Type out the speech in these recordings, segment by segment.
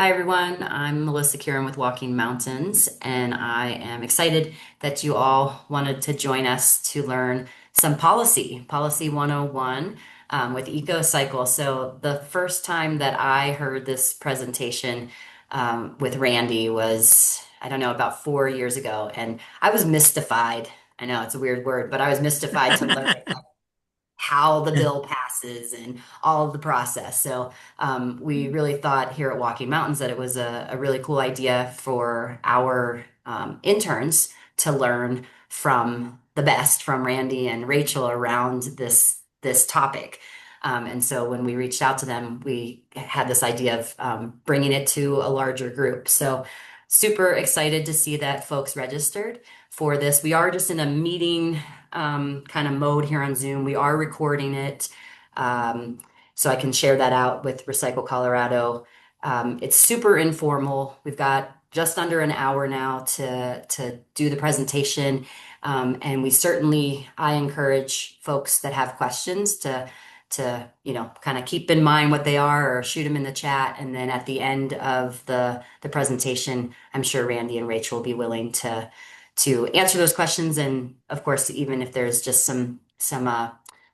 Hi, everyone. I'm Melissa Kieran with Walking Mountains, and I am excited that you all wanted to join us to learn some policy 101 with EcoCycle. So, the first time that I heard this presentation with Randy was, I don't know, about 4 years ago, and I was mystified. I know it's a weird word, but I was mystified to learn how the bill passes and all of the process. So we really thought here at Walking Mountains that it was a really cool idea for our interns to learn from the best, from Randy and Rachel around this topic. And so when we reached out to them, we had this idea of bringing it to a larger group. So super excited to see that folks registered for this. We are just in a meeting kind of mode here on Zoom. We are recording it, so I can share that out with Recycle Colorado. It's super informal. We've got just under an hour now to do the presentation, and I encourage folks that have questions to kind of keep in mind what they are or shoot them in the chat, and then at the end of the presentation, I'm sure Randy and Rachel will be willing to answer those questions. And of course, even if there's just some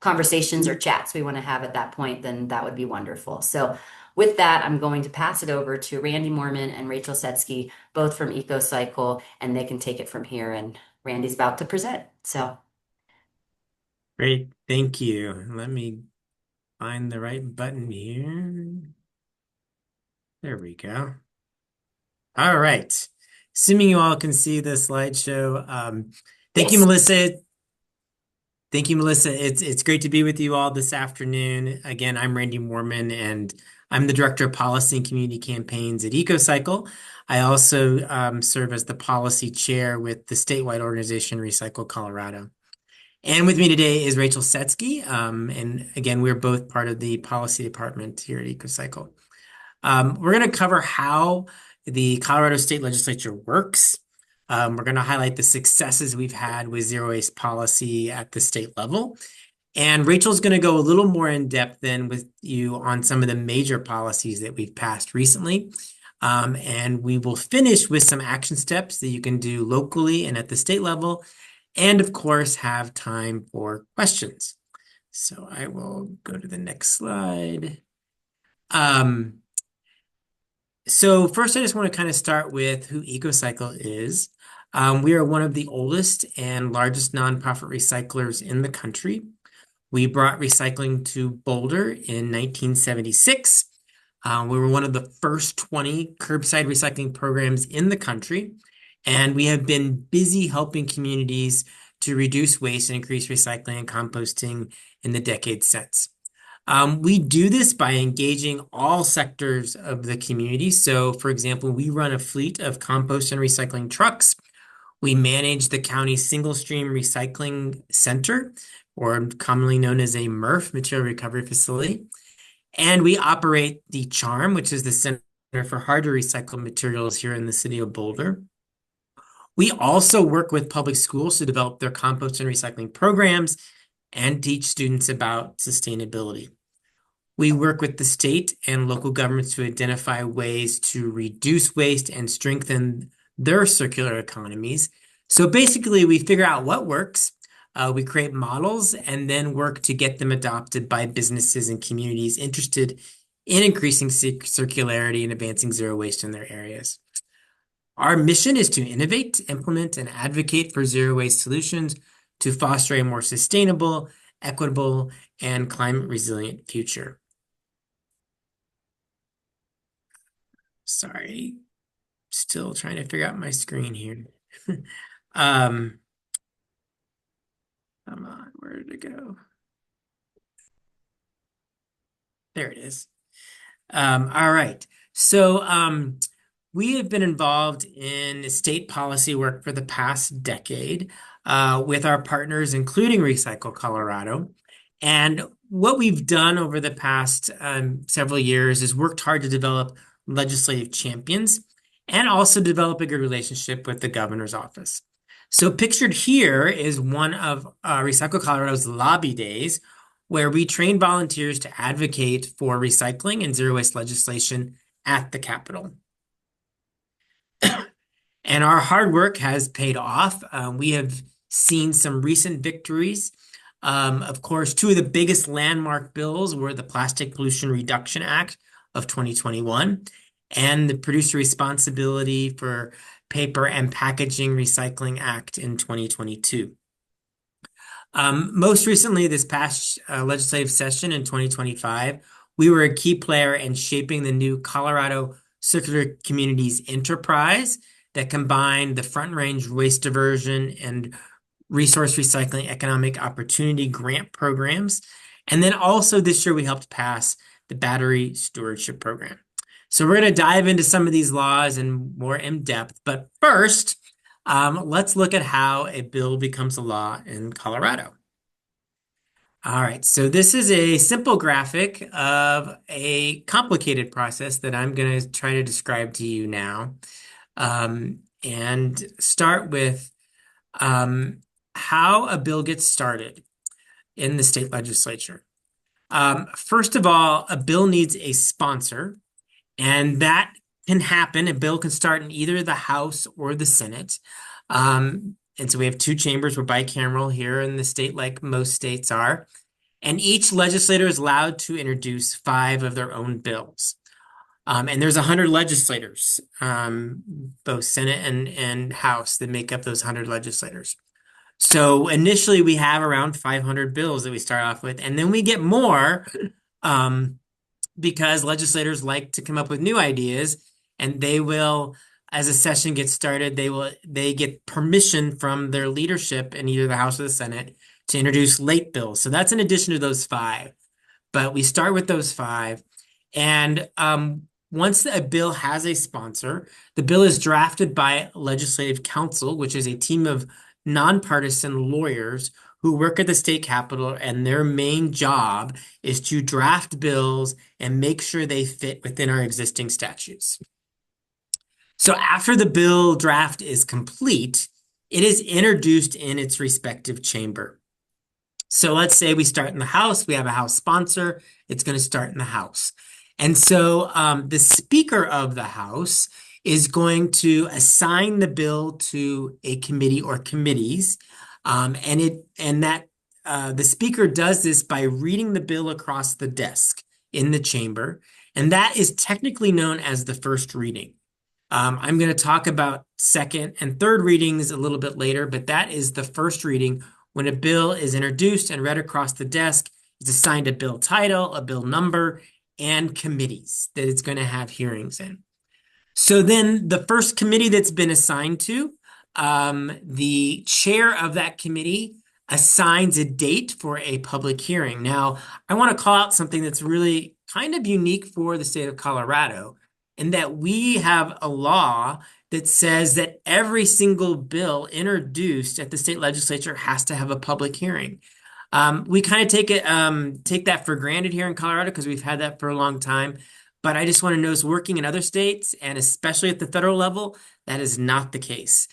conversations or chats we want to have at that point, then that would be wonderful. So with that, I'm going to pass it over to Randy Mormon and Rachel Setsky, both from EcoCycle, and they can take it from here. And Randy's about to present. So Great, thank you. Let me find the right button here. There we go. All right. Assuming you all can see the slideshow. Thank you, yes. Melissa. Thank you, Melissa. It's great to be with you all this afternoon. Again, I'm Randy Mormon, and I'm the Director of Policy and Community Campaigns at EcoCycle. I also serve as the Policy Chair with the statewide organization Recycle Colorado. And with me today is Rachel Setsky. And again, we're both part of the policy department here at EcoCycle. We're going to cover how the Colorado State Legislature works. We're going to highlight the successes we've had with zero waste policy at the state level. And Rachel's going to go a little more in depth then with you on some of the major policies that we've passed recently. And we will finish with some action steps that you can do locally and at the state level, and of course, have time for questions. So I will go to the next slide. So first, I just want to kind of start with who EcoCycle is. We are one of the oldest and largest nonprofit recyclers in the country. We brought recycling to Boulder in 1976. We were one of the first 20 curbside recycling programs in the country, and we have been busy helping communities to reduce waste and increase recycling and composting in the decades since. We do this by engaging all sectors of the community. So, for example, we run a fleet of compost and recycling trucks. We manage the county's single stream recycling center, or commonly known as a MRF, Material Recovery Facility. And we operate the CHARM, which is the Center for Hard to Recycle Materials here in the city of Boulder. We also work with public schools to develop their compost and recycling programs and teach students about sustainability. We work with the state and local governments to identify ways to reduce waste and strengthen their circular economies. So basically, we figure out what works, we create models, and then work to get them adopted by businesses and communities interested in increasing circularity and advancing zero waste in their areas. Our mission is to innovate, implement, and advocate for zero waste solutions to foster a more sustainable, equitable, and climate resilient future. Sorry, still trying to figure out my screen here. Come on, where did it go? There it is. All right. So we have been involved in state policy work for the past decade with our partners, including Recycle Colorado. And what we've done over the past several years is worked hard to develop legislative champions and also develop a good relationship with the governor's office. So pictured here is one of Recycle Colorado's lobby days, where we train volunteers to advocate for recycling and zero waste legislation at the Capitol. And our hard work has paid off. We have seen some recent victories. Of course, two of the biggest landmark bills were the Plastic Pollution Reduction Act of 2021 and the Producer Responsibility for Paper and Packaging Recycling Act in 2022. Most recently, this past legislative session in 2025, we were a key player in shaping the new Colorado Circular Communities Enterprise that combined the Front Range Waste Diversion and Resource Recycling Economic Opportunity Grant programs. And then also this year, we helped pass the Battery Stewardship Program. So we're going to dive into some of these laws and more in depth. But first, let's look at how a bill becomes a law in Colorado. All right, so this is a simple graphic of a complicated process that I'm going to try to describe to you now. And start with how a bill gets started in the state legislature. First of all, a bill needs a sponsor, and that can happen. A bill can start in either the House or the Senate. And so we have two chambers. We're bicameral here in the state, like most states are. And each legislator is allowed to introduce 5 of their own bills. And there's 100 legislators, both Senate and House, that make up those 100 legislators. So initially, we have around 500 bills that we start off with, and then we get more because legislators like to come up with new ideas, and they will, as a session gets started, they get permission from their leadership in either the House or the Senate to introduce late bills. So that's in addition to those 5. But we start with those 5. And once a bill has a sponsor, the bill is drafted by Legislative Council, which is a team of nonpartisan lawyers who work at the state capitol, and their main job is to draft bills and make sure they fit within our existing statutes. So after the bill draft is complete, it is introduced in its respective chamber. So let's say we start in the House, we have a House sponsor, it's going to start in the House. And so the Speaker of the House is going to assign the bill to a committee or committees. The Speaker does this by reading the bill across the desk in the chamber. And that is technically known as the first reading. I'm going to talk about second and third readings a little bit later, but that is the first reading. When a bill is introduced and read across the desk, it's assigned a bill title, a bill number, and committees that it's going to have hearings in. So then the first committee that's been assigned to, the chair of that committee assigns a date for a public hearing. Now, I want to call out something that's really kind of unique for the state of Colorado, in that we have a law that says that every single bill introduced at the state legislature has to have a public hearing. We kind of take that for granted here in Colorado because we've had that for a long time. But I just want to notice, working in other states, and especially at the federal level, that is not the case.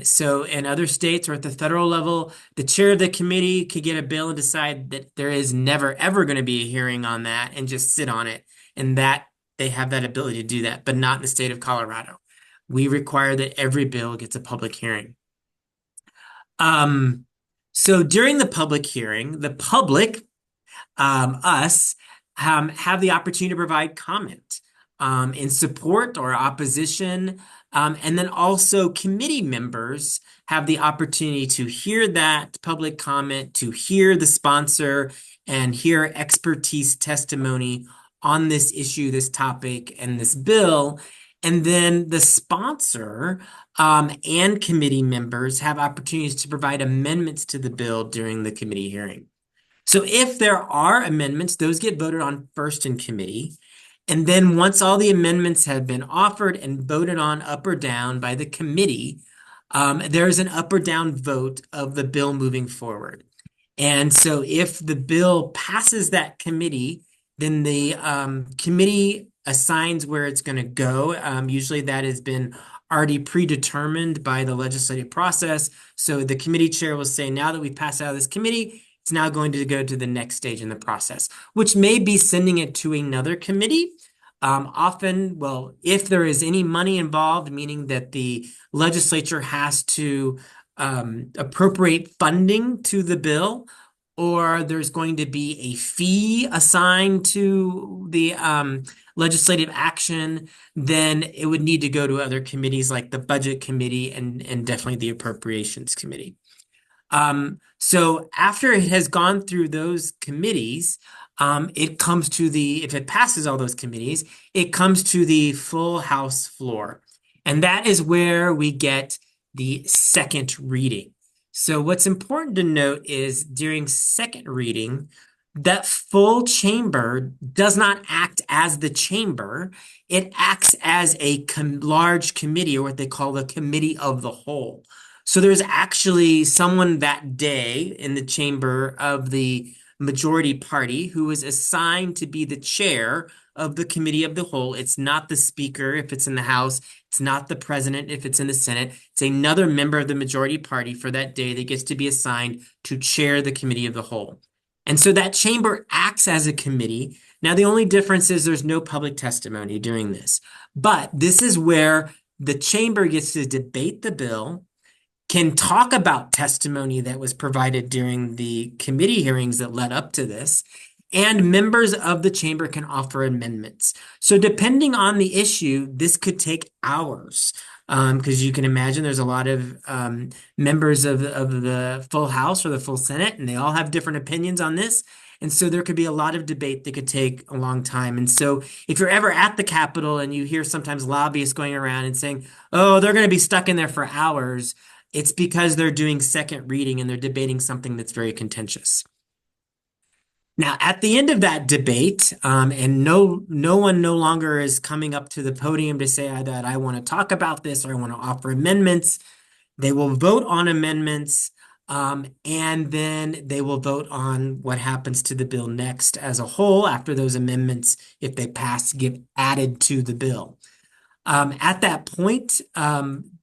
So in other states or at the federal level, the chair of the committee could get a bill and decide that there is never, ever going to be a hearing on that and just sit on it. And that they have that ability to do that, but not in the state of Colorado. We require that every bill gets a public hearing. So during the public hearing, the public, us, have the opportunity to provide comment in support or opposition. And then also committee members have the opportunity to hear that public comment, to hear the sponsor, and hear expertise testimony on this issue, this topic, and this bill. And then the sponsor and committee members have opportunities to provide amendments to the bill during the committee hearing. So if there are amendments, those get voted on first in committee. And then once all the amendments have been offered and voted on up or down by the committee, there's an up or down vote of the bill moving forward. And so if the bill passes that committee, then the committee assigns where it's going to go. Usually that has been already predetermined by the legislative process. So the committee chair will say, now that we've passed out of this committee, it's now going to go to the next stage in the process, which may be sending it to another committee. Often, well, if there is any money involved, meaning that the legislature has to appropriate funding to the bill, or there's going to be a fee assigned to the legislative action, then it would need to go to other committees like the Budget Committee and definitely the Appropriations Committee. So after it has gone through those committees, it comes to if it passes all those committees, it comes to the full House floor. And that is where we get the second reading. So what's important to note is during second reading, that full chamber does not act as the chamber. It acts as a large committee, or what they call the committee of the whole. So there's actually someone that day in the chamber of the majority party who is assigned to be the chair of the committee of the whole. It's not the speaker if it's in the House. It's not the president if it's in the Senate. It's another member of the majority party for that day that gets to be assigned to chair the committee of the whole. And so that chamber acts as a committee. Now, the only difference is there's no public testimony during this. But this is where the chamber gets to debate the bill, can talk about testimony that was provided during the committee hearings that led up to this, and members of the chamber can offer amendments. So depending on the issue, this could take hours. Because you can imagine there's a lot of members of the full House or the full Senate, and they all have different opinions on this. And so there could be a lot of debate that could take a long time. And so if you're ever at the Capitol and you hear sometimes lobbyists going around and saying, oh, they're going to be stuck in there for hours, it's because they're doing second reading and they're debating something that's very contentious. Now, at the end of that debate, and no one no longer is coming up to the podium to say that I want to talk about this or I want to offer amendments. They will vote on amendments, and then they will vote on what happens to the bill next as a whole after those amendments, if they pass, get added to the bill. At that point,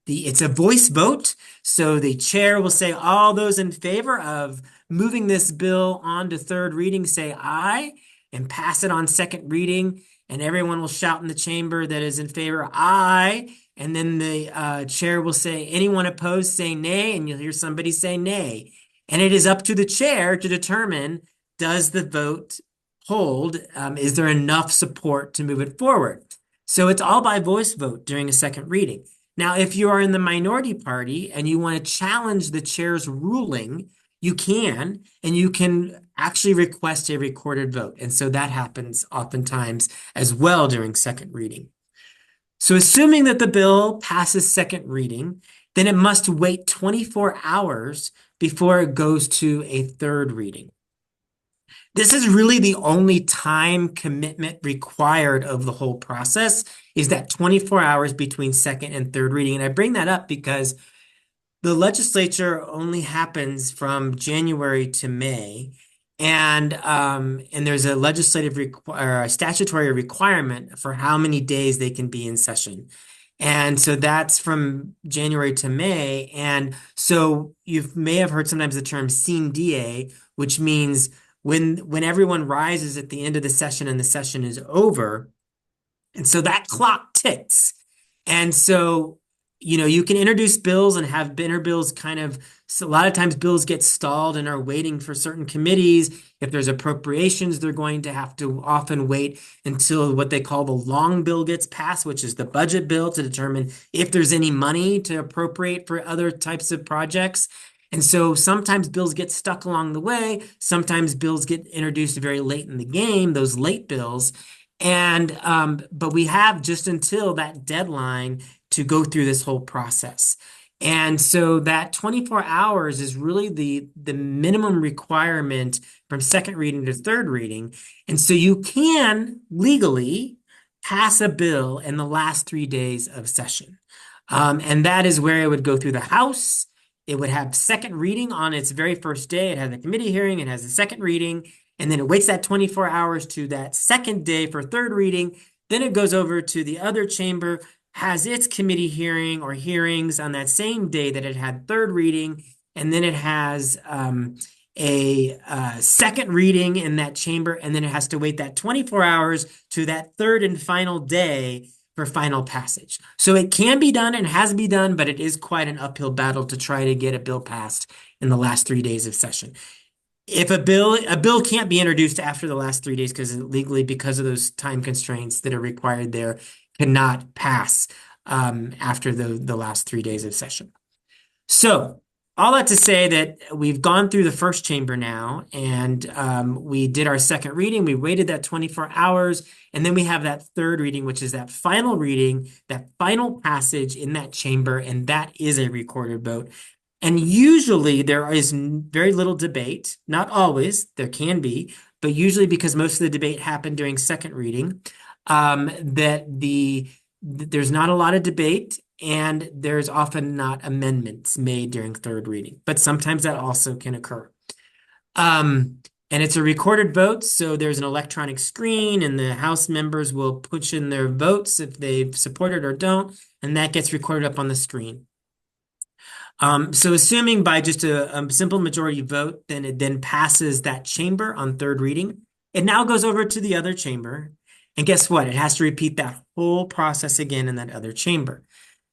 it's a voice vote. So the chair will say, all those in favor of moving this bill on to third reading, say aye, and pass it on second reading. And everyone will shout in the chamber that is in favor, aye. And then the chair will say, anyone opposed, say nay. And you'll hear somebody say nay. And it is up to the chair to determine, does the vote hold? Is there enough support to move it forward? So it's all by voice vote during a second reading. Now, if you are in the minority party and you want to challenge the chair's ruling, you can, and you can actually request a recorded vote. And so that happens oftentimes as well during second reading. So assuming that the bill passes second reading, then it must wait 24 hours before it goes to a third reading. This is really the only time commitment required of the whole process, is that 24 hours between second and third reading. And I bring that up because the legislature only happens from January to May, and there's a or a statutory requirement for how many days they can be in session. And so that's from January to May. And so you may have heard sometimes the term sine die, which means when everyone rises at the end of the session and the session is over. And so that clock ticks. And so, you can introduce bills and have bills so a lot of times bills get stalled and are waiting for certain committees. If there's appropriations, they're going to have to often wait until what they call the long bill gets passed, which is the budget bill, to determine if there's any money to appropriate for other types of projects. And so sometimes bills get stuck along the way. Sometimes bills get introduced very late in the game, those late bills. And but we have just until that deadline to go through this whole process. And so that 24 hours is really the minimum requirement from second reading to third reading. And so you can legally pass a bill in the last 3 days of session. And that is where it would go through the House. It would have second reading on its very first day. It has a committee hearing. It has a second reading. And then it waits that 24 hours to that second day for third reading. Then it goes over to the other chamber, has its committee hearing or hearings on that same day that it had third reading. And then it has second reading in that chamber, and then it has to wait that 24 hours to that third and final day for final passage. So it can be done and has been done, but it is quite an uphill battle to try to get a bill passed in the last 3 days of session. If a bill can't be introduced after the last 3 days because legally, because of those time constraints that are required there, cannot pass after the last 3 days of session. So, all that to say that we've gone through the first chamber now, and we did our second reading. We waited that 24 hours, and then we have that third reading, which is that final reading, that final passage in that chamber, and that is a recorded vote. And usually there is very little debate. Not always, there can be, but usually because most of the debate happened during second reading, there's not a lot of debate, and there's often not amendments made during third reading, but sometimes that also can occur. And it's a recorded vote, so there's an electronic screen, and the House members will push in their votes if they support it or don't, and that gets recorded up on the screen. So assuming by just a simple majority vote, then it then passes that chamber on third reading. It now goes over to the other chamber, and guess what? It has to repeat that whole process again in that other chamber.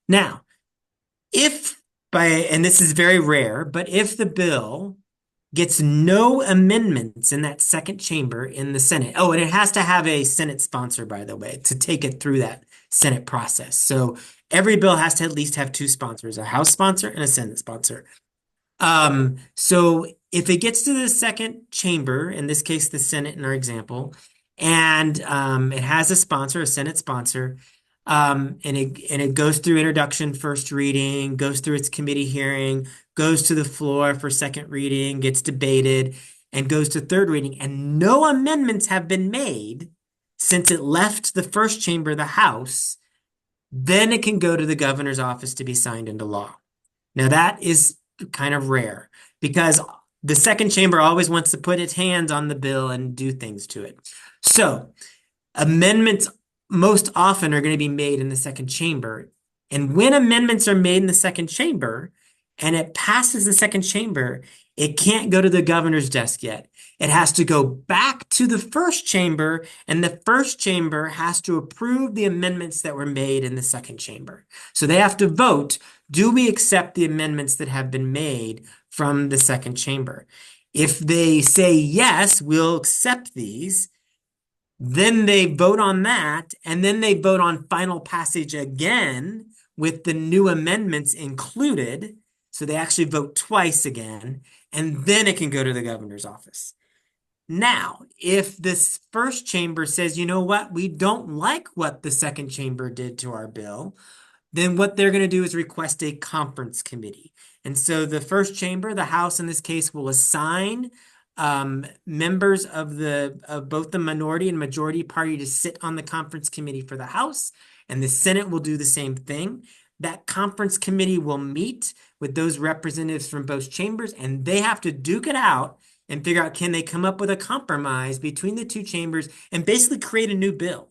Now, and this is very rare, but if the bill gets no amendments in that second chamber in the Senate. Oh, and it has to have a Senate sponsor, by the way, to take it through that Senate process. So every bill has to at least have two sponsors, a House sponsor and a Senate sponsor. So if it gets to the second chamber, in this case, the Senate in our example, and it has a sponsor, a Senate sponsor, and it goes through introduction, first reading, goes through its committee hearing, goes to the floor for second reading, gets debated, and goes to third reading, and no amendments have been made since it left the first chamber, the House, then it can go to the governor's office to be signed into law. Now that is kind of rare because the second chamber always wants to put its hands on the bill and do things to it. So amendments most often are going to be made in the second chamber. And when amendments are made in the second chamber and it passes the second chamber, it can't go to the governor's desk yet. It has to go back to the first chamber, and the first chamber has to approve the amendments that were made in the second chamber. So they have to vote, do we accept the amendments that have been made from the second chamber? If they say yes, we'll accept these, then they vote on that, and then they vote on final passage again with the new amendments included. So they actually vote twice again, and then it can go to the governor's office. Now, if this first chamber says, you know what, we don't like what the second chamber did to our bill, then what they're going to do is request a conference committee. And so the first chamber, the House in this case, will assign members of both the minority and majority party to sit on the conference committee for the House, and the Senate will do the same thing. That conference committee will meet with those representatives from both chambers, and they have to duke it out and figure out, can they come up with a compromise between the two chambers and basically create a new bill.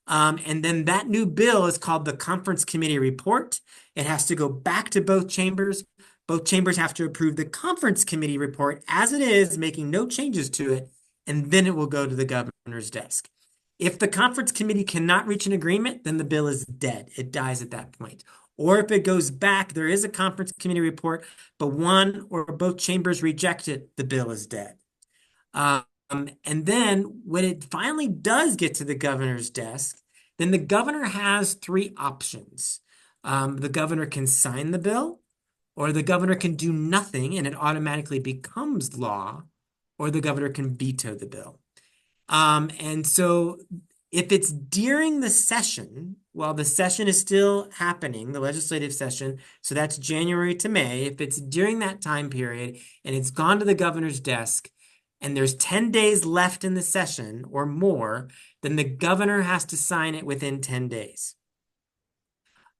And then that new bill is called the conference committee report. It has to go back to both chambers. Both chambers have to approve the conference committee report as it is, making no changes to it, and then it will go to the governor's desk. If the conference committee cannot reach an agreement, then the bill is dead. It dies at that point. Or if it goes back, there is a conference committee report, but one or both chambers reject it, the bill is dead. And then when it finally does get to the governor's desk, then the governor has three options. The governor can sign the bill, or the governor can do nothing and it automatically becomes law, or the governor can veto the bill. And so if it's during the session, while the session is still happening, the legislative session, so that's January to May, if it's during that time period and it's gone to the governor's desk and there's 10 days left in the session or more, then the governor has to sign it within 10 days.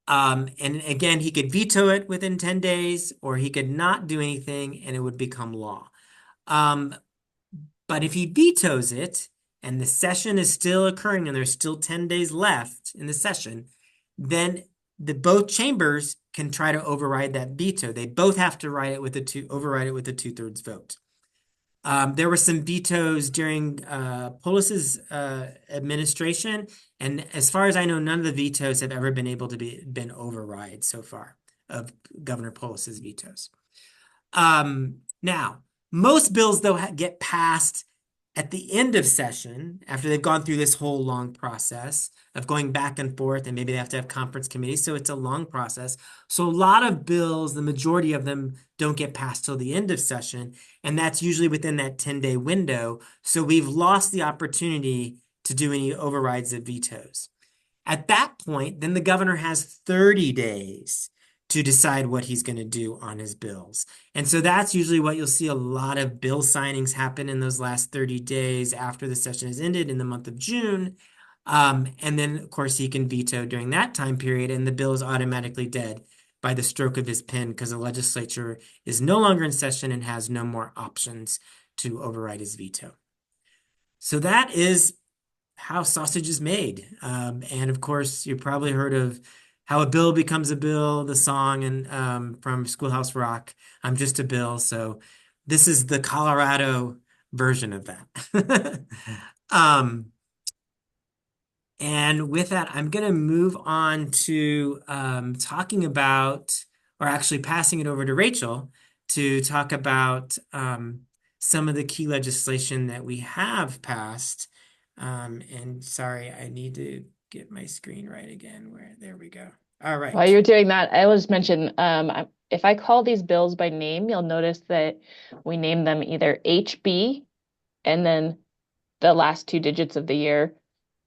And again, he could veto it within 10 days, or he could not do anything and it would become law. But if he vetoes it and the session is still occurring and there's still 10 days left in the session, then both chambers can try to override that veto. They both have to override it with a 2/3 vote. There were some vetoes during Polis's administration, and as far as I know, none of the vetoes have ever been able to been override so far of Governor Polis's vetoes. Now, most bills, though, get passed at the end of session after they've gone through this whole long process of going back and forth, and maybe they have to have conference committees. So it's a long process. So a lot of bills, the majority of them don't get passed till the end of session, and that's usually within that 10-day window. So we've lost the opportunity to do any overrides of vetoes. At that point, then the governor has 30 days to decide what he's going to do on his bills. And so that's usually what you'll see a lot of bill signings happen in those last 30 days after the session has ended in the month of June. And then, of course, he can veto during that time period, and the bill is automatically dead by the stroke of his pen because the legislature is no longer in session and has no more options to override his veto. So that is how sausage is made. And of course, you probably heard of How a Bill Becomes a Bill, the song and from Schoolhouse Rock, I'm Just a Bill. So this is the Colorado version of that. um, and with that, I'm going to move on to talking about, or actually passing it over to Rachel to talk about some of the key legislation that we have passed. And sorry, I need to get my screen right again. There we go. All While right. you're doing that, I will just mention, if I call these bills by name, you'll notice that we name them either HB and then the last two digits of the year,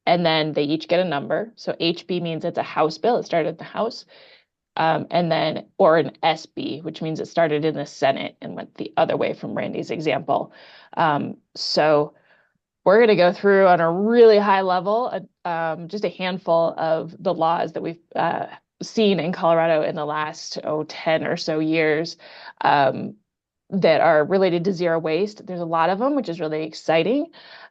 and then they each get a number. So HB means it's a House bill. It started in the House. And then, or an SB, which means it started in the Senate and went the other way from Randy's example. So we're going to go through on a really high level, just a handful of the laws that we've seen in Colorado in the last 10 or so years that are related to zero waste. There's a lot of them, which is really exciting.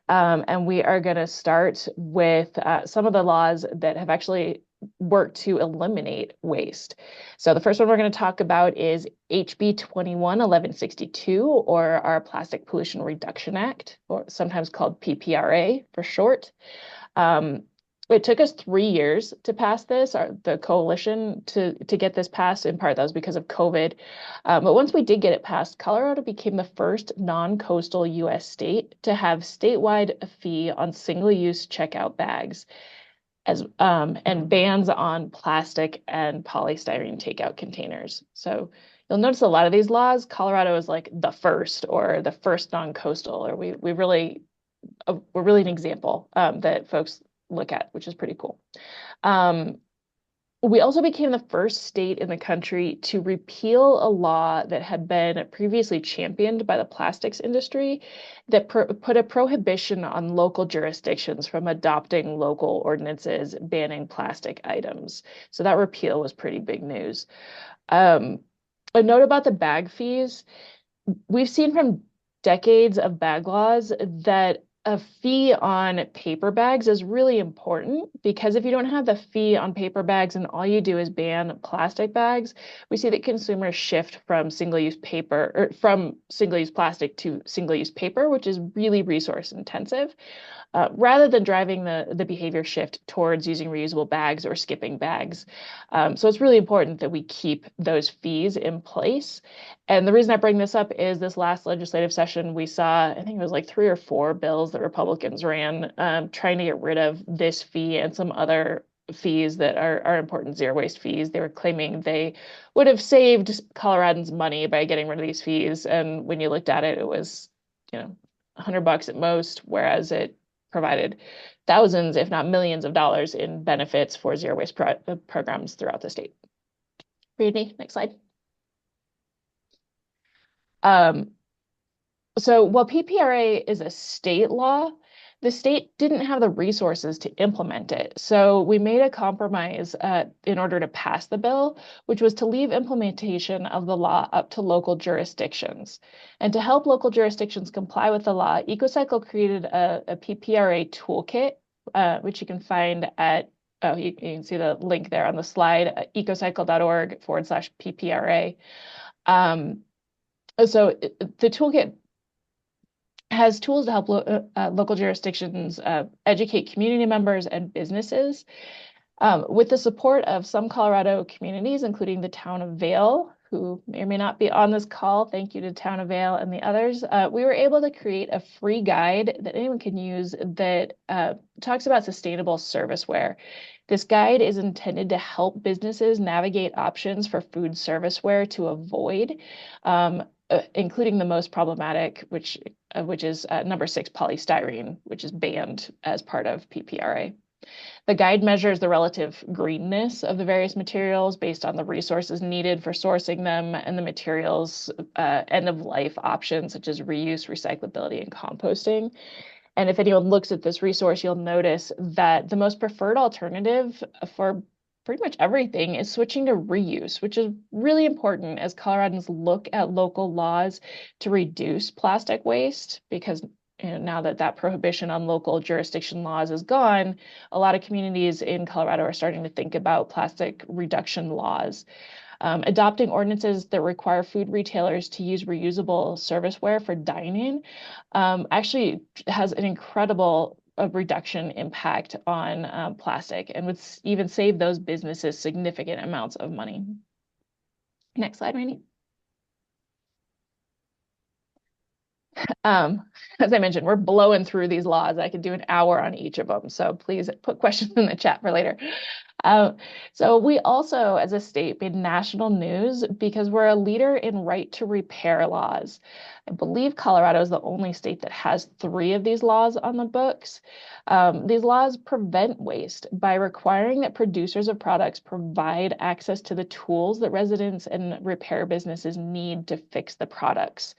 And we are going to start with some of the laws that have actually worked to eliminate waste. So the first one we're going to talk about is HB 21-1162, or our Plastic Pollution Reduction Act, or sometimes called PPRA for short. It took us 3 years to pass this, the coalition to get this passed. In part, that was because of COVID. But once we did get it passed, Colorado became the first non-coastal U.S. state to have statewide fee on single-use checkout bags, and bans on plastic and polystyrene takeout containers. So you'll notice a lot of these laws, Colorado is like the first, or the first non-coastal, or we're really an example that folks look at, which is pretty cool. We also became the first state in the country to repeal a law that had been previously championed by the plastics industry that put a prohibition on local jurisdictions from adopting local ordinances banning plastic items. So that repeal was pretty big news. A note about the bag fees. We've seen from decades of bag laws that a fee on paper bags is really important, because if you don't have the fee on paper bags and all you do is ban plastic bags, we see that consumers shift from single-use paper, or from single-use plastic to single-use paper, which is really resource intensive. Rather than driving the behavior shift towards using reusable bags or skipping bags. So it's really important that we keep those fees in place. And the reason I bring this up is this last legislative session, we saw, I think it was like 3 or 4 bills that Republicans ran trying to get rid of this fee and some other fees that are important zero waste fees. They were claiming they would have saved Coloradans money by getting rid of these fees. And when you looked at it, it was, $100 at most, whereas it provided thousands, if not millions of dollars in benefits for zero waste programs throughout the state. Brittany, next slide. So while PPRA is a state law, the state didn't have the resources to implement it. So we made a compromise in order to pass the bill, which was to leave implementation of the law up to local jurisdictions. And to help local jurisdictions comply with the law, EcoCycle created a PPRA toolkit, which you can find at, you can see the link there on the slide, ecocycle.org/PPRA. So the toolkit has tools to help local jurisdictions educate community members and businesses. With the support of some Colorado communities, including the town of Vail, who may or may not be on this call, thank you to town of Vail and the others, we were able to create a free guide that anyone can use that talks about sustainable serviceware. This guide is intended to help businesses navigate options for food serviceware to avoid, including the most problematic, which is number 6 polystyrene, which is banned as part of PPRA. The guide measures the relative greenness of the various materials based on the resources needed for sourcing them and the materials' end-of-life options such as reuse, recyclability, and composting. And if anyone looks at this resource, you'll notice that the most preferred alternative for pretty much everything is switching to reuse, which is really important as Coloradans look at local laws to reduce plastic waste, because now that that prohibition on local jurisdiction laws is gone, a lot of communities in Colorado are starting to think about plastic reduction laws. Adopting ordinances that require food retailers to use reusable serviceware for dining actually has an incredible reduction impact on plastic and would even save those businesses significant amounts of money. Next slide, Randy. As I mentioned, we're blowing through these laws. I could do an hour on each of them, so please put questions in the chat for later. So we also, as a state, made national news because we're a leader in right to repair laws. I believe Colorado is the only state that has 3 of these laws on the books. These laws prevent waste by requiring that producers of products provide access to the tools that residents and repair businesses need to fix the products.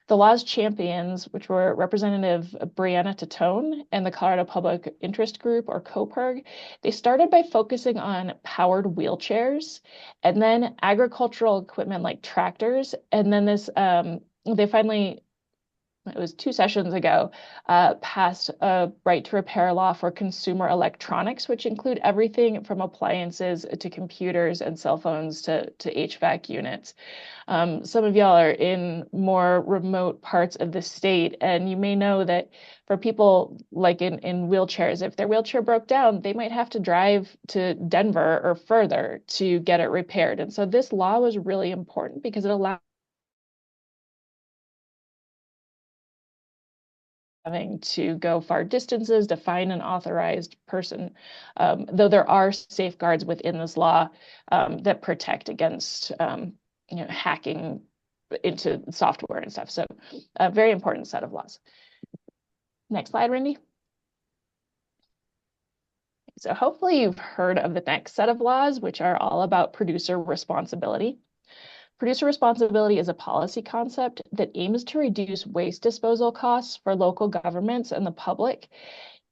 The law's champions, which were Representative Brianna Titone and the Colorado Public Interest Group, or COPIRG, they started by focusing on powered wheelchairs and then agricultural equipment like tractors. And then they finally, it was 2 sessions ago, passed a right to repair law for consumer electronics, which include everything from appliances to computers and cell phones to HVAC units. Some of y'all are in more remote parts of the state, and you may know that for people like in wheelchairs, if their wheelchair broke down, they might have to drive to Denver or further to get it repaired. And so this law was really important because it allowed having to go far distances to find an authorized person, though there are safeguards within this law that protect against hacking into software and stuff. So a very important set of laws. Next slide, Randy. So hopefully you've heard of the next set of laws, which are all about producer responsibility. Producer responsibility is a policy concept that aims to reduce waste disposal costs for local governments and the public,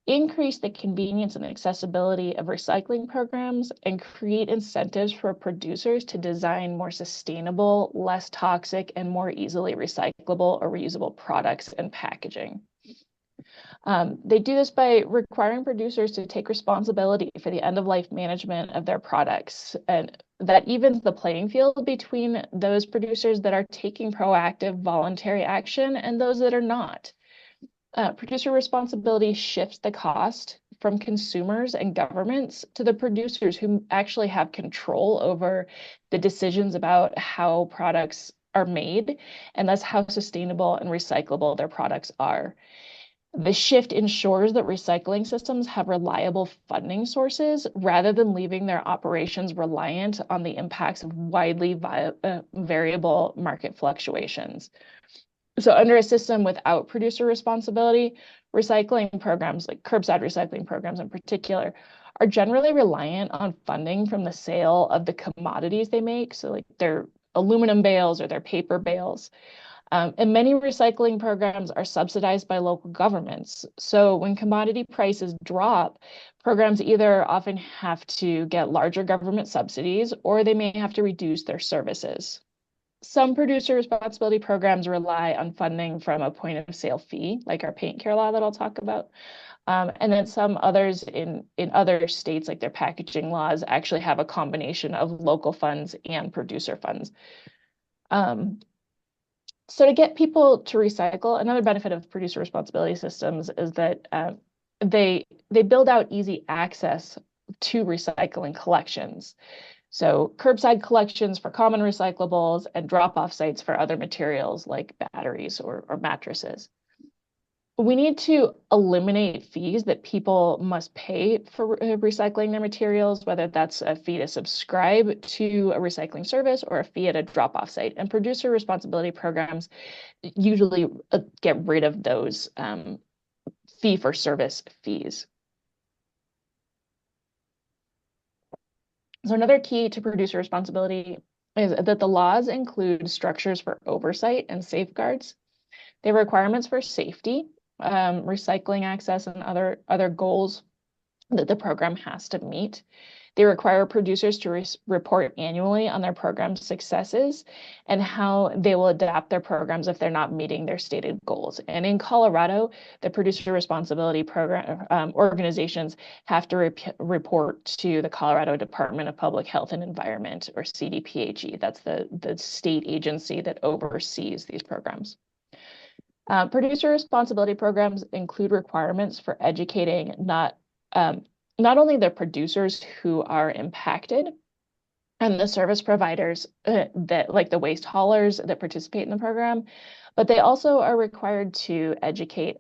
increase the convenience and accessibility of recycling programs, and create incentives for producers to design more sustainable, less toxic, and more easily recyclable or reusable products and packaging. They do this by requiring producers to take responsibility for the end-of-life management of their products, and that evens the playing field between those producers that are taking proactive voluntary action and those that are not. Producer responsibility shifts the cost from consumers and governments to the producers who actually have control over the decisions about how products are made, and thus how sustainable and recyclable their products are. The shift ensures that recycling systems have reliable funding sources rather than leaving their operations reliant on the impacts of widely variable market fluctuations. So under a system without producer responsibility, recycling programs, like curbside recycling programs in particular, are generally reliant on funding from the sale of the commodities they make, so like their aluminum bales or their paper bales. And many recycling programs are subsidized by local governments. So when commodity prices drop, programs either often have to get larger government subsidies or they may have to reduce their services. Some producer responsibility programs rely on funding from a point of sale fee, like our paint care law that I'll talk about. And then some others in other states, like their packaging laws, actually have a combination of local funds and producer funds. So to get people to recycle, another benefit of producer responsibility systems is that they build out easy access to recycling collections. So curbside collections for common recyclables and drop-off sites for other materials like batteries or mattresses. We need to eliminate fees that people must pay for recycling their materials, whether that's a fee to subscribe to a recycling service or a fee at a drop-off site. And producer responsibility programs usually get rid of those fee-for-service fees. So another key to producer responsibility is that the laws include structures for oversight and safeguards. They have requirements for safety, recycling access, and other goals that the program has to meet. They require producers to report annually on their program's successes and how they will adapt their programs if they're not meeting their stated goals. And in Colorado, the producer responsibility program organizations have to report to the Colorado Department of Public Health and Environment, or CDPHE. That's the state agency that oversees these programs. Producer responsibility programs include requirements for educating not only the producers who are impacted and the service providers that like the waste haulers that participate in the program, but they also are required to educate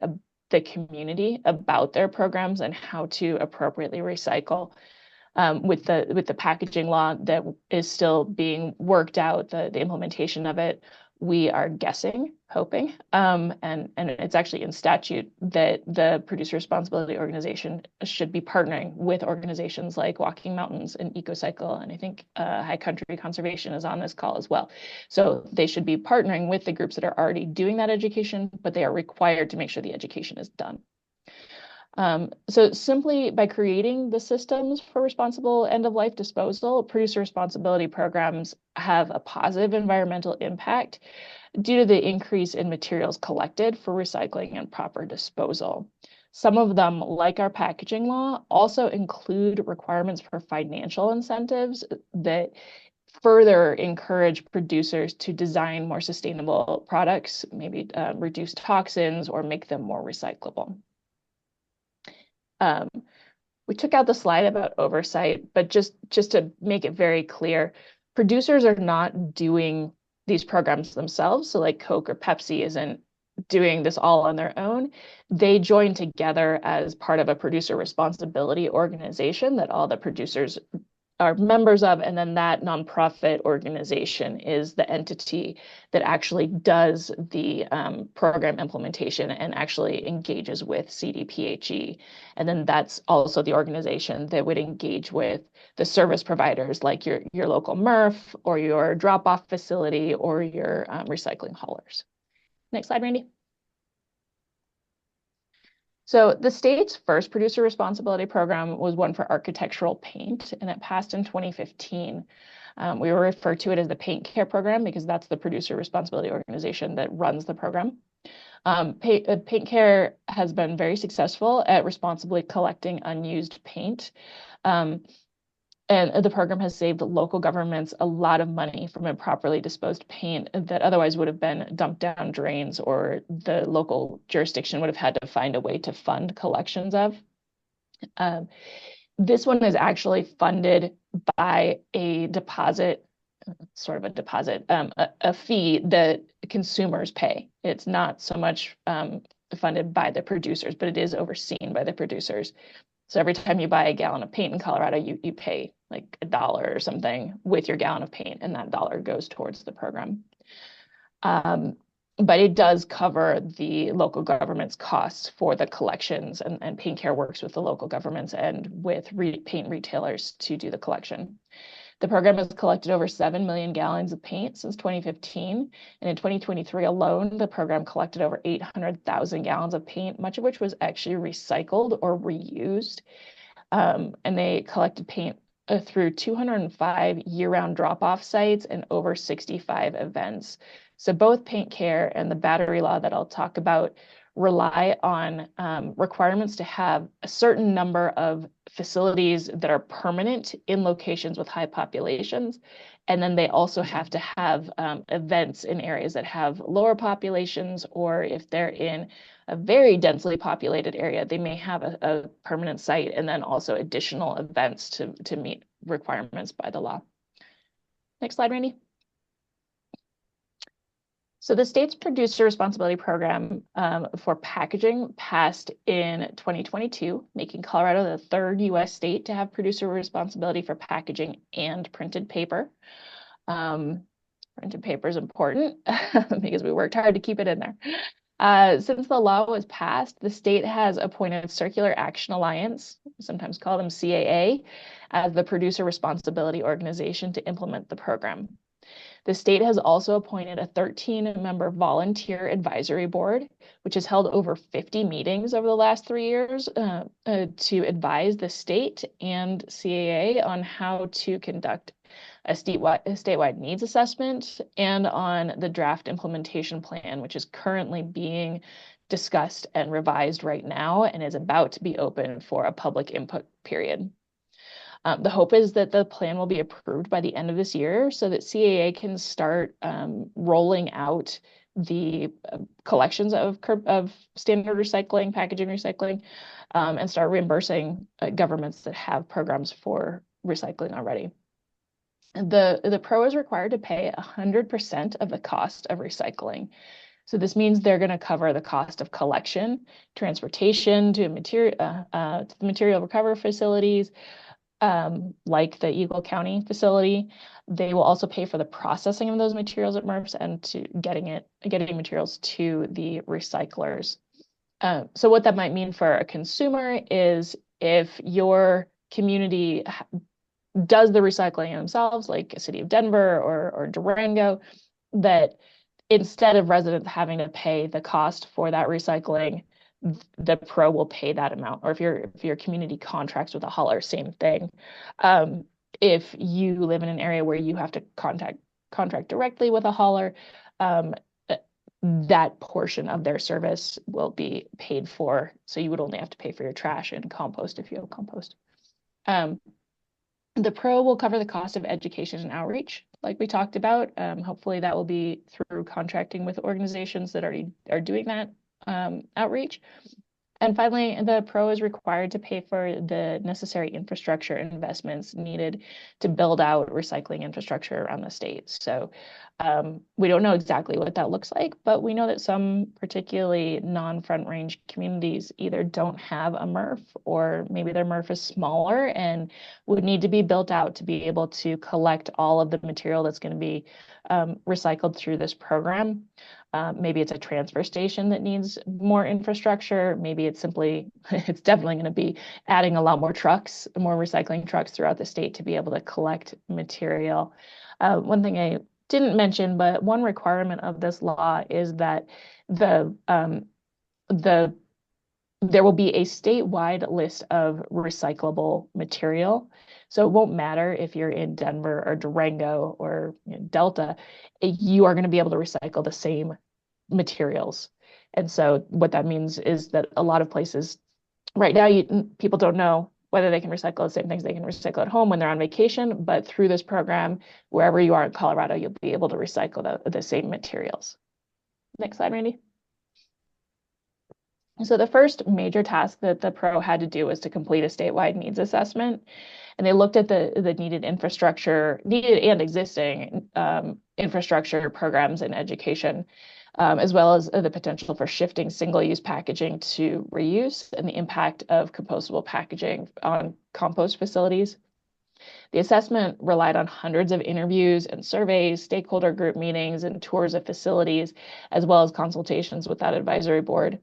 the community about their programs and how to appropriately recycle. With the packaging law that is still being worked out, the implementation of it, we are guessing, hoping, and it's actually in statute that the producer responsibility organization should be partnering with organizations like Walking Mountains and EcoCycle, and I think High Country Conservation is on this call as well. So they should be partnering with the groups that are already doing that education, but they are required to make sure the education is done. So simply by creating the systems for responsible end-of-life disposal, producer responsibility programs have a positive environmental impact due to the increase in materials collected for recycling and proper disposal. Some of them, like our packaging law, also include requirements for financial incentives that further encourage producers to design more sustainable products, maybe reduce toxins or make them more recyclable. We took out the slide about oversight, but just to make it very clear, producers are not doing these programs themselves. So like Coke or Pepsi isn't doing this all on their own. They join together as part of a producer responsibility organization that all the producers are members of, and then that nonprofit organization is the entity that actually does the program implementation and actually engages with CDPHE. And then that's also the organization that would engage with the service providers like your local MRF or your drop-off facility or your recycling haulers. Next slide, Randy. So the state's first producer responsibility program was one for architectural paint, and it passed in 2015. We will refer to it as the Paint Care program because that's the producer responsibility organization that runs the program. Paint Care has been very successful at responsibly collecting unused paint. And the program has saved local governments a lot of money from improperly disposed paint that otherwise would have been dumped down drains, or the local jurisdiction would have had to find a way to fund collections of. This one is actually funded by a deposit, sort of a deposit, a fee that consumers pay. It's not so much funded by the producers, but it is overseen by the producers. So every time you buy a gallon of paint in Colorado, you pay like $1 or something with your gallon of paint, and that dollar goes towards the program. But it does cover the local government's costs for the collections, and Paint Care works with the local governments and with paint retailers to do the collection. The program has collected over 7 million gallons of paint since 2015. And in 2023 alone, the program collected over 800,000 gallons of paint, much of which was actually recycled or reused. And they collected paint through 205 year-round drop-off sites and over 65 events. So both Paint Care and the battery law that I'll talk about rely on requirements to have a certain number of facilities that are permanent in locations with high populations. And then they also have to have events in areas that have lower populations, or if they're in a very densely populated area, they may have a permanent site and then also additional events to meet requirements by the law. Next slide, Randy. So the state's producer responsibility program for packaging passed in 2022, making Colorado the third U.S. state to have producer responsibility for packaging and printed paper. Printed paper is important because we worked hard to keep it in there. Since the law was passed, the state has appointed Circular Action Alliance, sometimes called them CAA, as the producer responsibility organization to implement the program. The state has also appointed a 13-member volunteer advisory board, which has held over 50 meetings over the last 3 years to advise the state and CAA on how to conduct a statewide needs assessment and on the draft implementation plan, which is currently being discussed and revised right now and is about to be open for a public input period. The hope is that the plan will be approved by the end of this year so that CAA can start rolling out the collections of standard recycling, packaging recycling, and start reimbursing governments that have programs for recycling already. The pro is required to pay 100% of the cost of recycling. So this means they're going to cover the cost of collection, transportation to the material recovery facilities, like the Eagle County facility. They will also pay for the processing of those materials at MRFs and to getting materials to the recyclers. So what that might mean for a consumer is if your community does the recycling themselves, like a city of Denver or Durango, that instead of residents having to pay the cost for that recycling, the pro will pay that amount. Or if your community contracts with a hauler, same thing. If you live in an area where you have to contract directly with a hauler, that portion of their service will be paid for. So you would only have to pay for your trash and compost if you have compost. The pro will cover the cost of education and outreach, like we talked about. Hopefully that will be through contracting with organizations that already are doing that outreach. And finally, the pro is required to pay for the necessary infrastructure investments needed to build out recycling infrastructure around the state. So we don't know exactly what that looks like, but we know that some particularly non-Front Range communities either don't have a MRF, or maybe their MRF is smaller and would need to be built out to be able to collect all of the material that's going to be recycled through this program. Maybe it's a transfer station that needs more infrastructure. Maybe it's definitely going to be adding a lot more trucks, more recycling trucks throughout the state to be able to collect material. One thing I didn't mention, but one requirement of this law is that there will be a statewide list of recyclable material. So it won't matter if you're in Denver or Durango or Delta, you are going to be able to recycle the same materials. And so what that means is that a lot of places right now, people don't know whether they can recycle the same things they can recycle at home when they're on vacation, but through this program, wherever you are in Colorado, you'll be able to recycle the same materials. Next slide, Randy. So the first major task that the pro had to do was to complete a statewide needs assessment. And they looked at the needed and existing infrastructure programs in education, as well as the potential for shifting single-use packaging to reuse and the impact of compostable packaging on compost facilities. The assessment relied on hundreds of interviews and surveys, stakeholder group meetings, and tours of facilities, as well as consultations with that advisory board.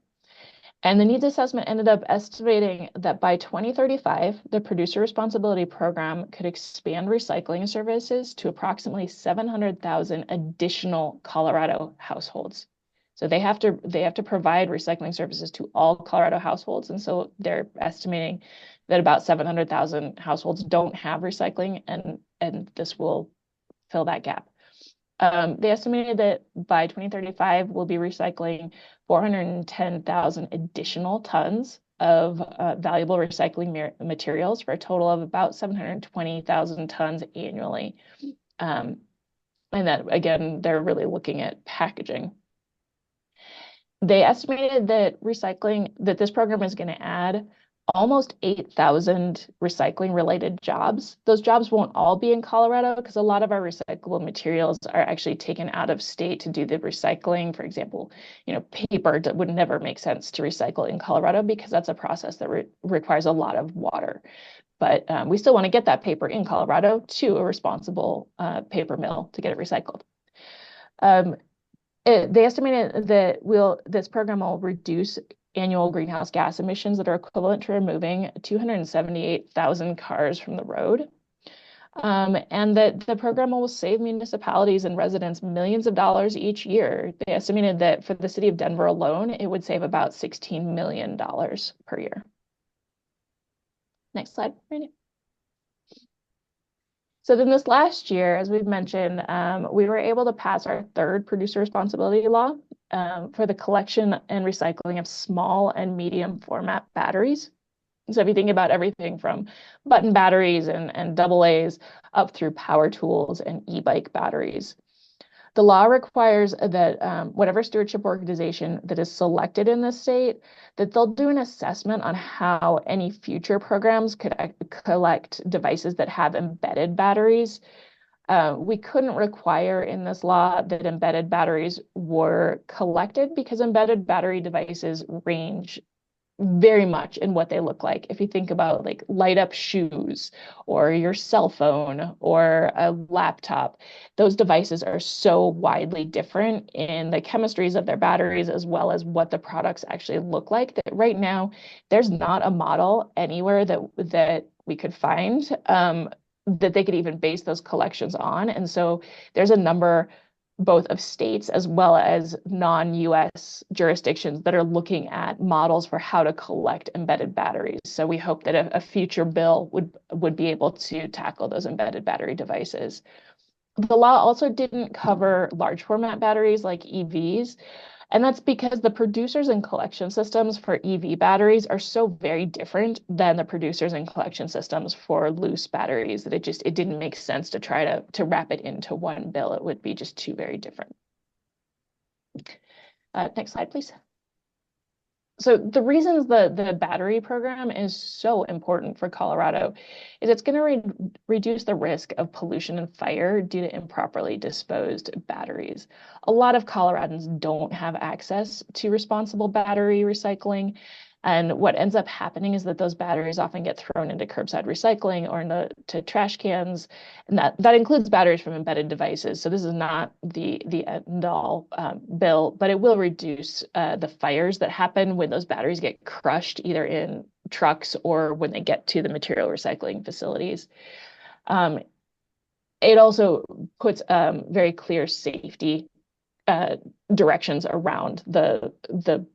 And the needs assessment ended up estimating that by 2035, the producer responsibility program could expand recycling services to approximately 700,000 additional Colorado households. So they have to provide recycling services to all Colorado households. And so they're estimating that about 700,000 households don't have recycling, and this will fill that gap. They estimated that by 2035, we'll be recycling 410,000 additional tons of valuable recycling materials for a total of about 720,000 tons annually. And that, again, they're really looking at packaging. They estimated that this program is going to add almost 8,000 recycling related jobs. Those jobs won't all be in Colorado because a lot of our recyclable materials are actually taken out of state to do the recycling. For example, paper would never make sense to recycle in Colorado because that's a process that requires a lot of water. But we still want to get that paper in Colorado to a responsible paper mill to get it recycled. They estimated that this program will reduce annual greenhouse gas emissions that are equivalent to removing 278,000 cars from the road. And that the program will save municipalities and residents millions of dollars each year. They estimated that for the city of Denver alone, it would save about $16 million per year. Next slide, Randy. So then this last year, as we've mentioned, we were able to pass our third producer responsibility law for the collection and recycling of small and medium format batteries. So if you think about everything from button batteries and double A's up through power tools and e-bike batteries. The law requires that whatever stewardship organization that is selected in the state, that they'll do an assessment on how any future programs could collect devices that have embedded batteries. We couldn't require in this law that embedded batteries were collected because embedded battery devices range very much in what they look like. If you think about like light up shoes or your cell phone or a laptop, those devices are so widely different in the chemistries of their batteries as well as what the products actually look like that right now there's not a model anywhere that we could find that they could even base those collections on. And so there's a number both of states as well as non-US jurisdictions that are looking at models for how to collect embedded batteries. So we hope that a future bill would be able to tackle those embedded battery devices. The law also didn't cover large format batteries like EVs. And that's because the producers and collection systems for EV batteries are so very different than the producers and collection systems for loose batteries that it didn't make sense to try to wrap it into one bill. It would be just two very different. Next slide, please. So the reasons the battery program is so important for Colorado is it's going to reduce the risk of pollution and fire due to improperly disposed batteries. A lot of Coloradans don't have access to responsible battery recycling. And what ends up happening is that those batteries often get thrown into curbside recycling or into trash cans. And that includes batteries from embedded devices. So this is not the end all bill, but it will reduce the fires that happen when those batteries get crushed either in trucks or when they get to the material recycling facilities. It also puts very clear safety directions around the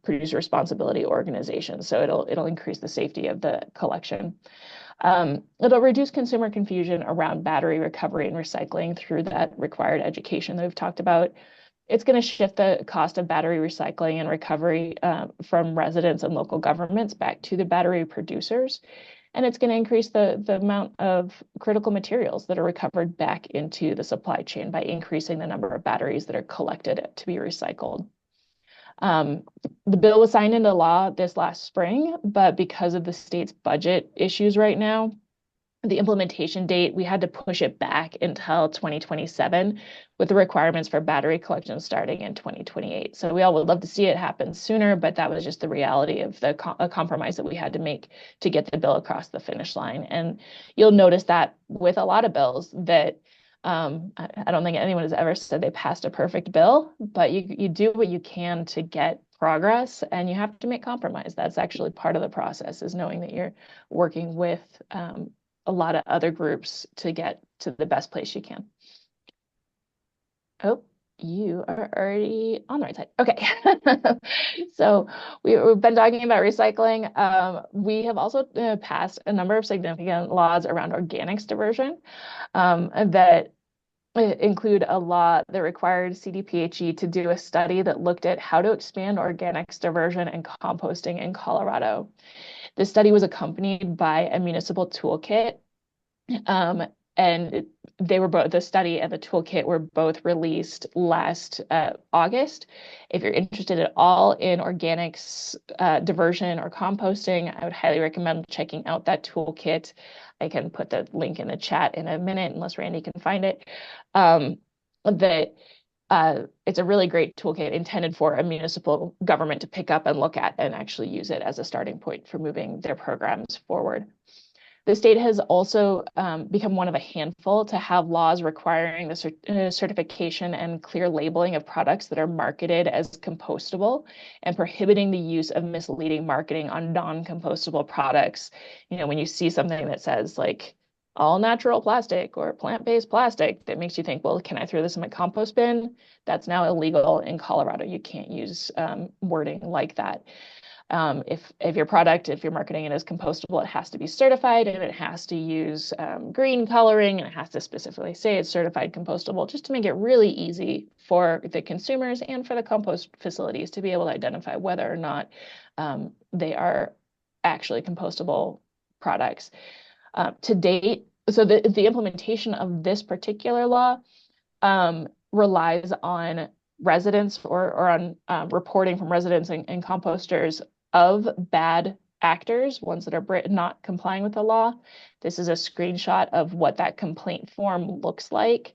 producer responsibility organization. So it'll increase the safety of the collection. It'll reduce consumer confusion around battery recovery and recycling through that required education that we've talked about. It's going to shift the cost of battery recycling and recovery from residents and local governments back to the battery producers. And it's going to increase the amount of critical materials that are recovered back into the supply chain by increasing the number of batteries that are collected to be recycled. The bill was signed into law this last spring, but because of the state's budget issues right now, the implementation date, we had to push it back until 2027 with the requirements for battery collection starting in 2028. So we all would love to see it happen sooner, but that was just the reality of the compromise that we had to make to get the bill across the finish line. And you'll notice that with a lot of bills that I don't think anyone has ever said they passed a perfect bill, but you do what you can to get progress and you have to make compromise. That's actually part of the process, is knowing that you're working with a lot of other groups to get to the best place you can. Oh, you are already on the right side. Okay. So we've been talking about recycling. We have also passed a number of significant laws around organics diversion that include a law that required CDPHE to do a study that looked at how to expand organics diversion and composting in Colorado. This study was accompanied by a municipal toolkit, and they were both, the study and the toolkit were both released last August. If you're interested at all in organics diversion or composting, I would highly recommend checking out that toolkit. I can put the link in the chat in a minute, unless Randy can find it. That it's a really great toolkit intended for a municipal government to pick up and look at and actually use it as a starting point for moving their programs forward. The state has also become one of a handful to have laws requiring the certification and clear labeling of products that are marketed as compostable and prohibiting the use of misleading marketing on non-compostable products. You know, when you see something that says like all natural plastic or plant-based plastic, that makes you think, well, can I throw this in my compost bin? That's now illegal in Colorado. You can't use wording like that. If your product, if you're marketing it as compostable, it has to be certified and it has to use green coloring and it has to specifically say it's certified compostable, just to make it really easy for the consumers and for the compost facilities to be able to identify whether or not they are actually compostable products. To date, so the implementation of this particular law relies on residents or on reporting from residents and composters of bad actors, ones that are not complying with the law. This is a screenshot of what that complaint form looks like.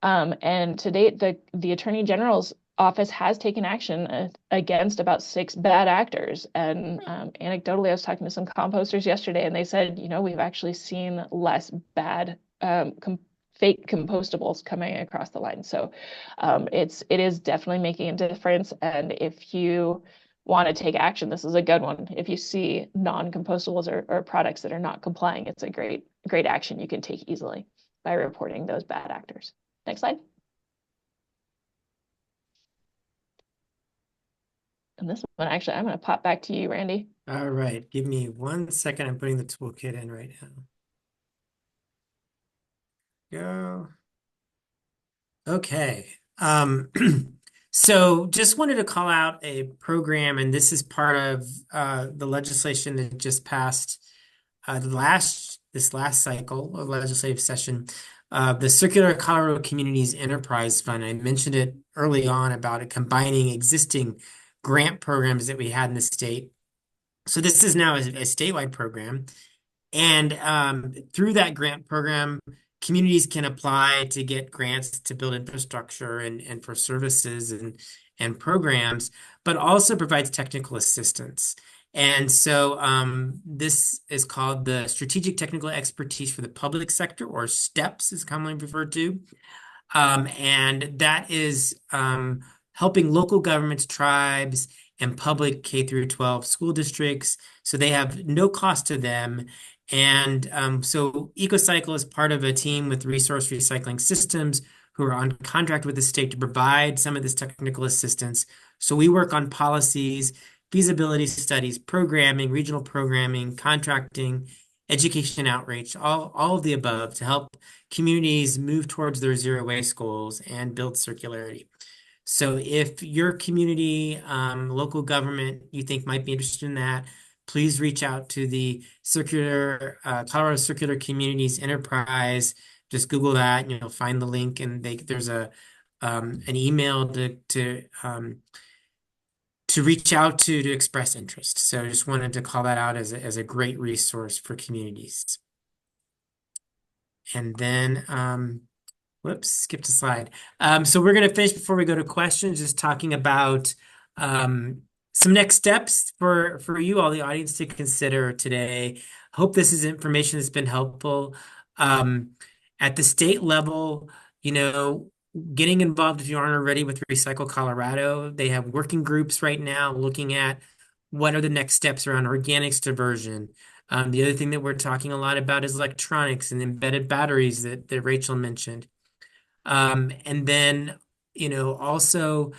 And to date, the Attorney General's office has taken action against about 6 bad actors. And anecdotally, I was talking to some composters yesterday, and they said, you know, we've actually seen less bad fake compostables coming across the line. So it is definitely making a difference. And if you want to take action, this is a good one. If you see non-compostables or products that are not complying, it's a great action you can take easily by reporting those bad actors. Next slide. And this one, actually, I'm going to pop back to you, Randy. All right, give me 1 second. I'm putting the toolkit in right now. Go. Okay. So just wanted to call out a program, and this is part of the legislation that just passed this last cycle of legislative session. The Circular Colorado Communities Enterprise Fund. I mentioned it early on about it combining existing grant programs that we had in the state. So this is now a statewide program. And through that grant program, communities can apply to get grants to build infrastructure and for services and programs, but also provides technical assistance. And so this is called the Strategic Technical Expertise for the Public Sector, or STEPS is commonly referred to. And that is helping local governments, tribes, and public K through 12 school districts. So they have no cost to them. And so EcoCycle is part of a team with Resource Recycling Systems who are on contract with the state to provide some of this technical assistance. So we work on policies, feasibility studies, programming, regional programming, contracting, education outreach, all of the above to help communities move towards their zero waste goals and build circularity. So if your community, local government, you think might be interested in that, please reach out to the Colorado Circular Communities Enterprise. Just Google that and you'll find the link, and there's an email to reach out to express interest. So I just wanted to call that out as a great resource for communities. And then whoops, skipped a slide. So we're going to finish before we go to questions, just talking about some next steps for you, all the audience, to consider today. Hope this is information that's been helpful. At the state level, you know, getting involved if you aren't already with Recycle Colorado. They have working groups right now looking at what are the next steps around organics diversion. The other thing that we're talking a lot about is electronics and embedded batteries that Rachel mentioned. And then, you know, also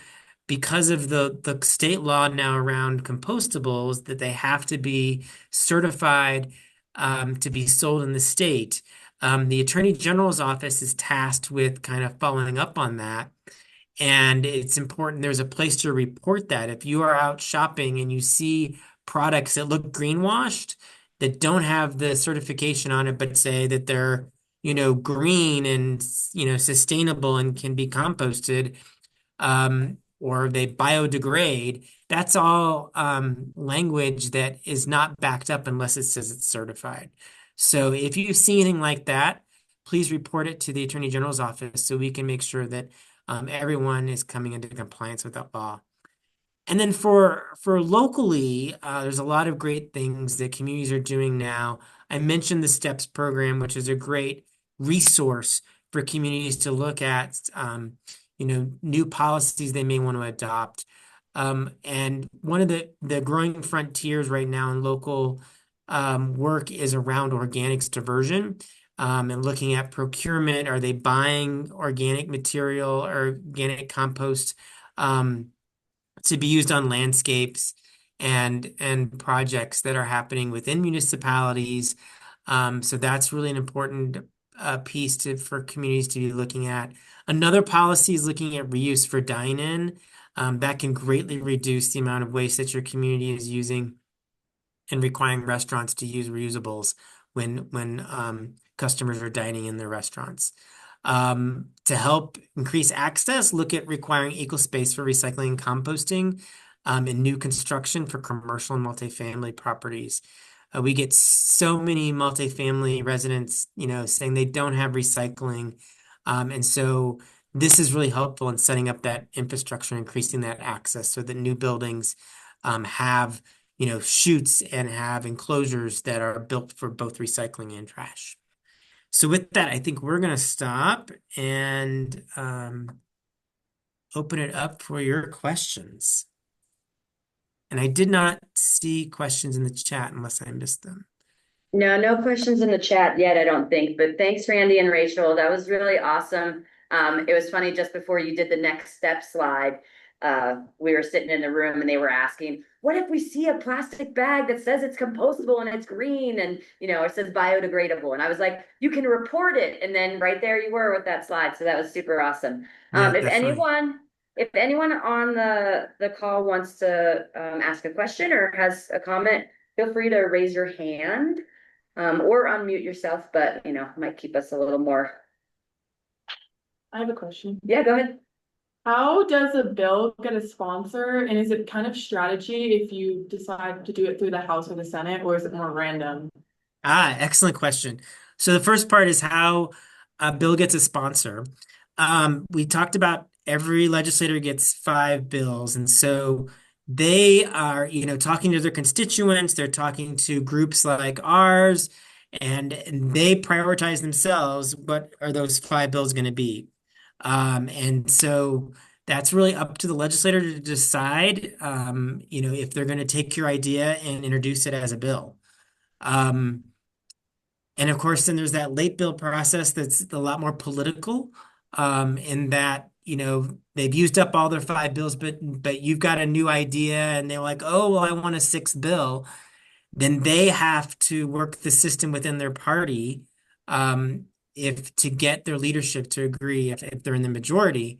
because of the state law now around compostables, that they have to be certified to be sold in the state. The Attorney General's office is tasked with kind of following up on that. And it's important, there's a place to report that. If you are out shopping and you see products that look greenwashed, that don't have the certification on it, but say that they're, green and, sustainable and can be composted, or they biodegrade, that's all language that is not backed up unless it says it's certified. So if you see anything like that, please report it to the Attorney General's office so we can make sure that everyone is coming into compliance with that law. And then for locally, there's a lot of great things that communities are doing now. I mentioned the STEPS program, which is a great resource for communities to look at, new policies they may want to adopt. And one of the growing frontiers right now in local work is around organics diversion, and looking at procurement. Are they buying organic material or organic compost? To be used on landscapes and projects that are happening within municipalities. So that's really an important piece for communities to be looking at. Another policy is looking at reuse for dine-in. That can greatly reduce the amount of waste that your community is using, and requiring restaurants to use reusables when customers are dining in their restaurants. To help increase access, look at requiring equal space for recycling and composting in new construction for commercial and multifamily properties. We get so many multifamily residents, saying they don't have recycling. And so this is really helpful in setting up that infrastructure, increasing that access so that new buildings have, chutes and have enclosures that are built for both recycling and trash. So with that, I think we're going to stop and open it up for your questions. And I did not see questions in the chat unless I missed them. No, no questions in the chat yet, I don't think. But thanks, Randy and Rachel. That was really awesome. It was funny, just before you did the next step slide, we were sitting in the room and they were asking, what if we see a plastic bag that says it's compostable and it's green and, it says biodegradable? And I was like, you can report it. And then right there you were with that slide. So that was super awesome. Yeah, If definitely. anyone on the call wants to ask a question or has a comment, feel free to raise your hand. Or unmute yourself, but might keep us a little more. I have a question. Yeah, go ahead. How does a bill get a sponsor, and is it kind of strategy if you decide to do it through the House or the Senate, or is it more random? Excellent question. So the first part is how a bill gets a sponsor. We talked about every legislator gets 5 bills, and so they are, talking to their constituents. They're talking to groups like ours, and they prioritize themselves. What are those 5 bills going to be? And so that's really up to the legislator to decide, if they're going to take your idea and introduce it as a bill. And of course, then there's that late bill process that's a lot more political, in that, they've used up all their 5 bills, but you've got a new idea and they're like, oh, well, I want a 6th bill. Then they have to work the system within their party, if to get their leadership to agree, if they're in the majority,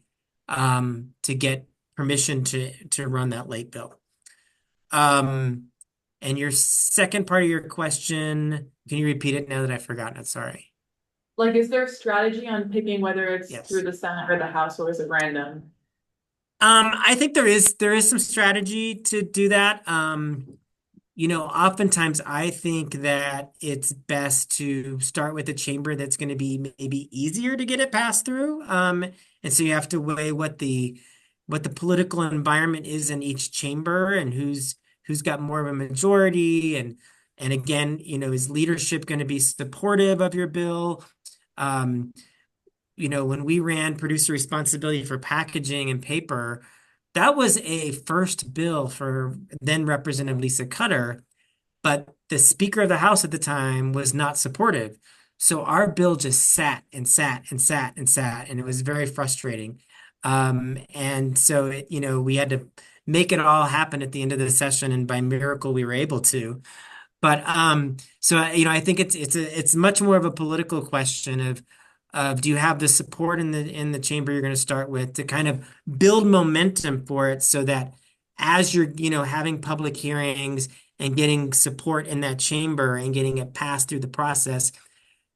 to get permission to run that late bill. And your second part of your question, can you repeat it now that I've forgotten it? Sorry. Like, is there a strategy on picking whether it's Yes. through the Senate or the House, or is it random? I think there is some strategy to do that. Oftentimes I think that it's best to start with a chamber that's going to be maybe easier to get it passed through. And so you have to weigh what the political environment is in each chamber and who's got more of a majority, and again, is leadership going to be supportive of your bill? When we ran producer responsibility for packaging and paper, that was a first bill for then Representative Lisa Cutter, but the Speaker of the House at the time was not supportive. So our bill just sat and sat and sat and sat, and it was very frustrating. And so we had to make it all happen at the end of the session, and by miracle we were able to. But so I think it's much more of a political question of do you have the support in the chamber you're going to start with to kind of build momentum for it so that as you're having public hearings and getting support in that chamber and getting it passed through the process,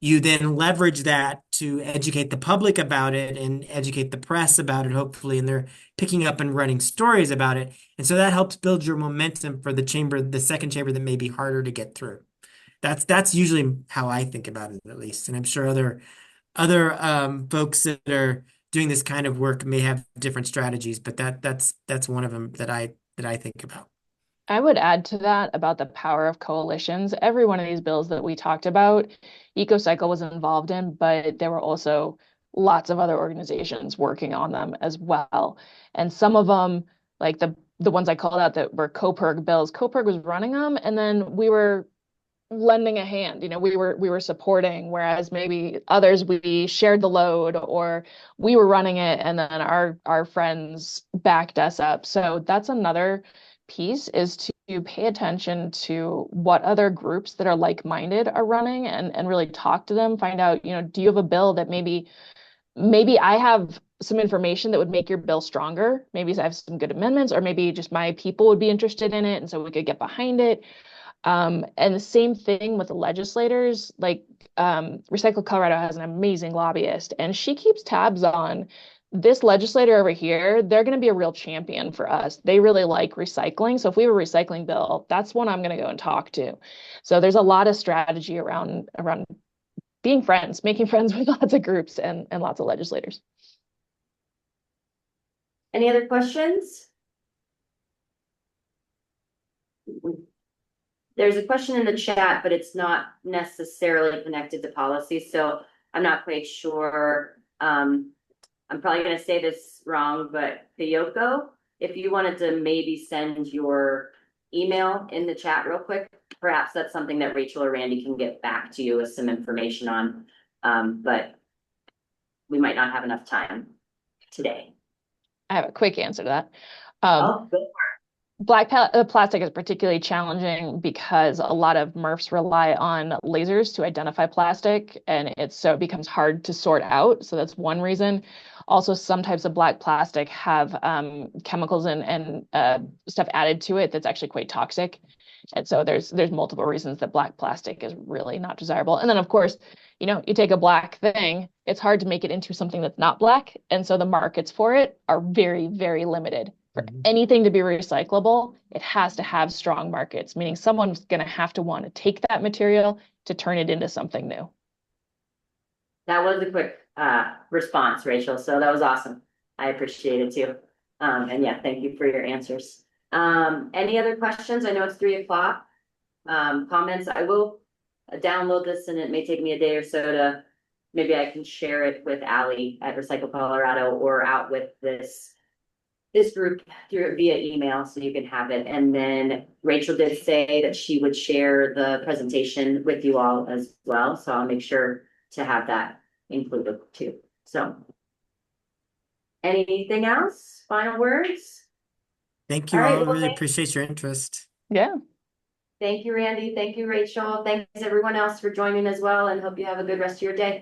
you then leverage that to educate the public about it and educate the press about it, hopefully, and they're picking up and running stories about it. And so that helps build your momentum for the second chamber that may be harder to get through. That's usually how I think about it, at least. And I'm sure other folks that are doing this kind of work may have different strategies, but that's one of them that I think about. I would add to that about the power of coalitions. Every one of these bills that we talked about, EcoCycle was involved in, but there were also lots of other organizations working on them as well. And some of them, like the ones I called out that were CoPERG bills, CoPERG was running them, and then we were lending a hand. We were supporting, whereas maybe others we shared the load or we were running it and then our friends backed us up. So that's another piece is to pay attention to what other groups that are like-minded are running and really talk to them, find out, do you have a bill that maybe I have some information that would make your bill stronger. Maybe I have some good amendments, or maybe just my people would be interested in it, and so we could get behind it. And the same thing with the legislators, like Recycle Colorado has an amazing lobbyist, and she keeps tabs on this legislator over here. They're going to be a real champion for us. They really like recycling. So if we have a recycling bill, that's one I'm going to go and talk to. So there's a lot of strategy around being friends, making friends with lots of groups and lots of legislators. Any other questions? There's a question in the chat, but it's not necessarily connected to policy, so I'm not quite sure. I'm probably going to say this wrong, but Piyoko, if you wanted to maybe send your email in the chat real quick, perhaps that's something that Rachel or Randy can get back to you with some information on. But we might not have enough time today. I have a quick answer to that. Oh, good. Plastic is particularly challenging because a lot of MRFs rely on lasers to identify plastic, and so it becomes hard to sort out. So that's one reason. Also, some types of black plastic have chemicals and stuff added to it that's actually quite toxic. And so there's multiple reasons that black plastic is really not desirable. And then, of course, you take a black thing, it's hard to make it into something that's not black. And so the markets for it are very, very limited. For anything to be recyclable, it has to have strong markets, meaning someone's going to have to want to take that material to turn it into something new. That was a quick response, Rachel. So that was awesome. I appreciate it too. And yeah, thank you for your answers. Any other questions? I know it's 3:00. Comments. I will download this, and it may take me a day or so to maybe I can share it with Allie at Recycle Colorado or out with this group through via email, so you can have it. And then Rachel did say that she would share the presentation with you all as well. So I'll make sure to have that included too. So anything else? Final words? Thank you All right, all. well, Really appreciate your interest. Yeah. thank you, Randy. Thank you, Rachel. Thanks everyone else for joining as well, and hope you have a good rest of your day.